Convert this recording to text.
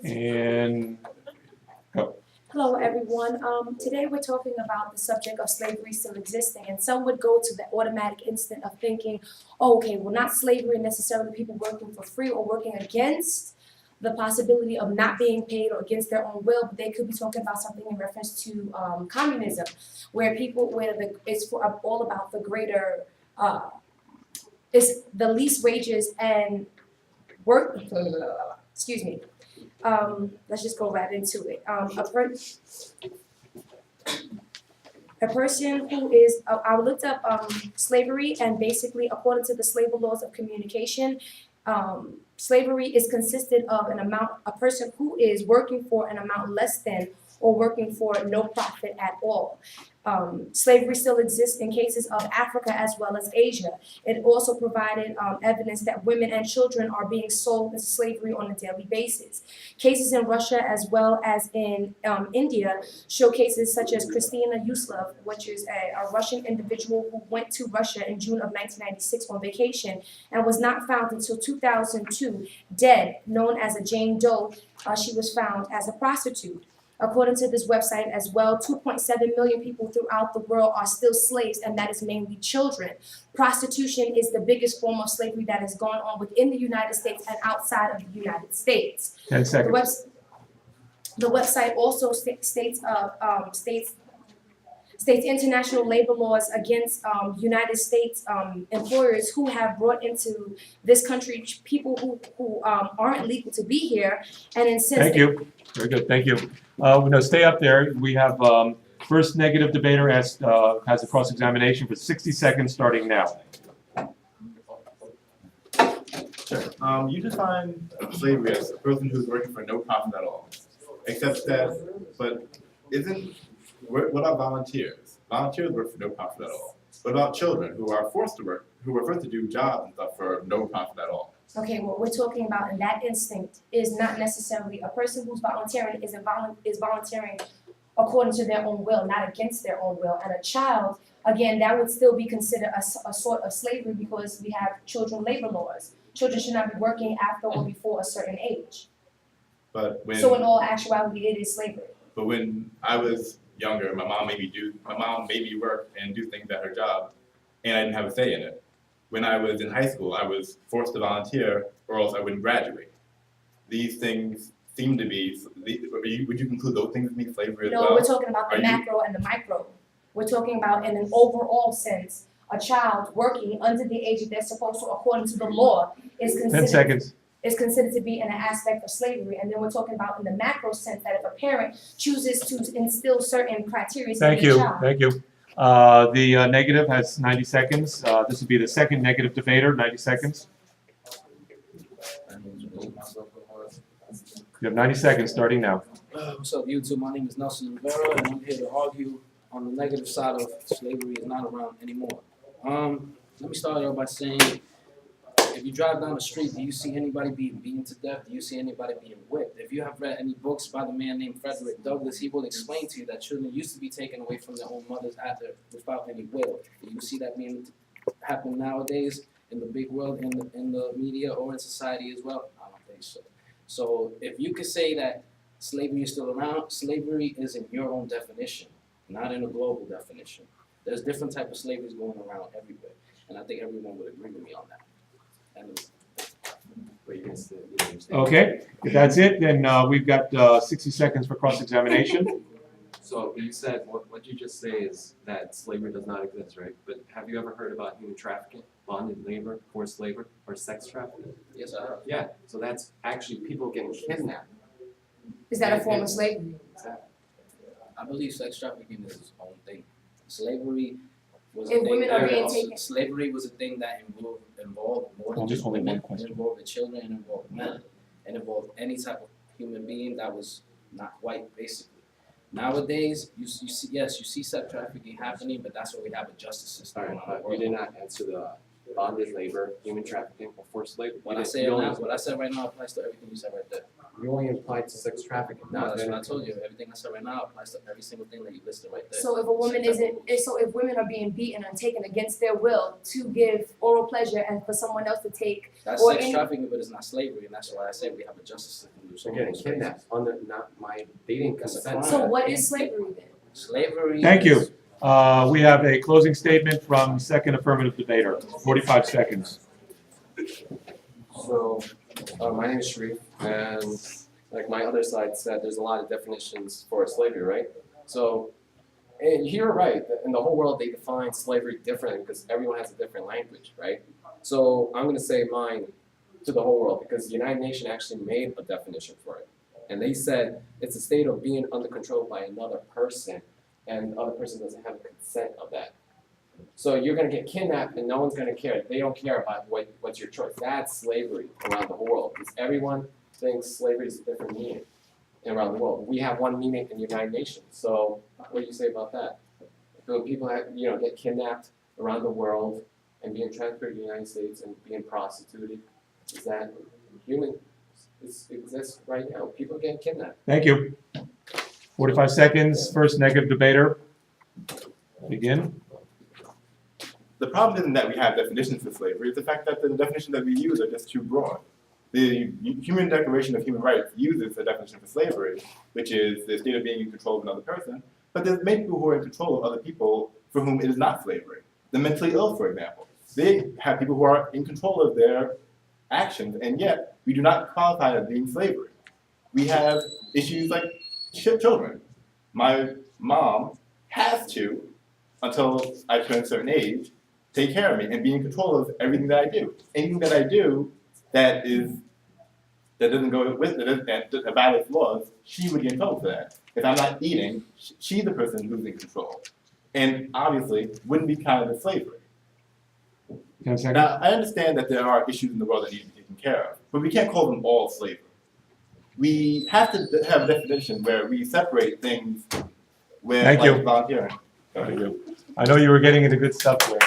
And go. Hello, everyone. Today we're talking about the subject of slavery still existing, and some would go to the automatic instant of thinking, oh, okay, well, not slavery necessarily people working for free or working against the possibility of not being paid or against their own will, but they could be talking about something in reference to communism, where it's all about the greater, it's the least wages and work. Excuse me. Let's just go right into it. A person who is, I looked up slavery, and basically, according to the slave laws of communication, slavery is consisted of a person who is working for an amount less than or working for no profit at all. Slavery still exists in cases of Africa as well as Asia. It also provided evidence that women and children are being sold into slavery on a daily basis. Cases in Russia as well as in India show cases such as Christina Yuslov, which is a Russian individual who went to Russia in June of 1996 on vacation and was not found until 2002 dead, known as a Jane Doe. She was found as a prostitute. According to this website as well, 2.7 million people throughout the world are still slaves, and that is mainly children. Prostitution is the biggest form of slavery that has gone on within the United States and outside of the United States. 10 seconds. The website also states international labor laws against United States employers who have brought into this country people who aren't legal to be here, and insist. Thank you. Very good. Thank you. No, stay up there. We have first negative debater has a cross-examination for 60 seconds starting now. Sure. You define slavery as a person who's working for no profit at all. Except that, but what about volunteers? Volunteers work for no profit at all. What about children who are forced to work, who are forced to do jobs and stuff for no profit at all? Okay, what we're talking about in that instinct is not necessarily a person who's volunteering is volunteering according to their own will, not against their own will. And a child, again, that would still be considered a sort of slavery because we have children labor laws. Children should not be working after or before a certain age. So in all actuality, it is slavery. But when I was younger, my mom made me work and do things at her job, and I didn't have a say in it. When I was in high school, I was forced to volunteer, or else I wouldn't graduate. These things seem to be. Would you conclude those things to be slavery as well? No, we're talking about the macro and the micro. We're talking about, in an overall sense, a child working under the age that they're supposed to, according to the law, is 10 seconds. considered to be an aspect of slavery. And then we're talking about in the macro sense that if a parent chooses to instill certain criteria in a child. Thank you. The negative has 90 seconds. This would be the second negative debater, 90 seconds. You have 90 seconds starting now. What's up, YouTube? My name is Nelson Rivera, and I'm here to argue on the negative side of slavery is not around anymore. Let me start out by saying, if you drive down the street, do you see anybody being beaten to death? Do you see anybody being whipped? If you have read any books by the man named Frederick Douglass, he will explain to you that children used to be taken away from their own mothers without any will. Do you see that being happen nowadays in the big world, in the media, or in society as well? I don't think so. So if you could say that slavery is still around, slavery is in your own definition, not in a global definition. There's different type of slaveries going around everywhere, and I think everyone would agree with me on that. Okay, if that's it, then we've got 60 seconds for cross-examination. So you said, what you just say is that slavery does not exist, right? But have you ever heard about human trafficking, bonded labor, forced labor, or sex trafficking? Yes, I have. Yeah, so that's actually people getting kidnapped. Is that a form of slavery? Exactly. I believe sex trafficking is its own thing. Slavery was a If thing women are being that taken. slavery was a thing that involved more than just Only one women. question. It involved the children, and involved men, and involved any type of human being that was not white, basically. Nowadays, you see sex trafficking happening, but that's why we have a justice system. All right, but you did not answer the bonded labor, human trafficking, or forced labor. What I said right now applies to everything you said right there. You only applied to sex trafficking, No, not that's what I anything. told you. Everything I said right now applies to every single thing that you listed right there. So if a woman if women are being beaten and taken against their will to give oral pleasure and for someone else to take, That's or sex any- trafficking, but it's not slavery, and that's why I say we have a justice system. to do You're getting something. kidnapped under not my dating That's a consent. crime. so what is slavery then? Slavery. Thank you. is- We have a closing statement from second affirmative debater, 45 seconds. So, my name is Sharif, and like my other side said, there's a lot of definitions for slavery, right? So, and you're right, in the whole world, they define slavery differently because everyone has a different language, right? So I'm gonna say mine to the whole world because the United Nations actually made a definition for it. And they said it's a state of being under control by another person, and the other person doesn't have consent of that. So you're gonna get kidnapped and no one's gonna care. They don't care about what's your choice. That's slavery around the whole world. Because everyone thinks slavery is a different meaning around the world. We have one meaning in the United Nations. So what do you say about that? When people get kidnapped around the world and being transferred to the United States and being prostituted, is that human? It exists right now. People are getting kidnapped. Thank you. 45 seconds, first negative debater. Begin. The problem isn't that we have definitions for slavery, it's the fact that the definitions that we use are just too broad. The Human Declaration of Human Rights uses a definition for slavery, which is the state of being in control of another person, but there's many people who are in control of other people for whom it is not slavery. The mentally ill, for example. They have people who are in control of their actions, and yet we do not qualify as being slavery. We have issues like children. My mom has to, until I turn a certain age, take care of me and be in control of everything that I do. Anything that I do that doesn't go with it, that violates laws, she would get in trouble for that. If I'm not eating, she's the person who's in control. And obviously, wouldn't be counted as slavery. 10 seconds. Now, I understand that there are issues in the world that need to be taken care of, but we can't call them all slavery. We have to have a definition where we separate things where, Thank like you. volunteering. Thank you. I know you were getting into good stuff there.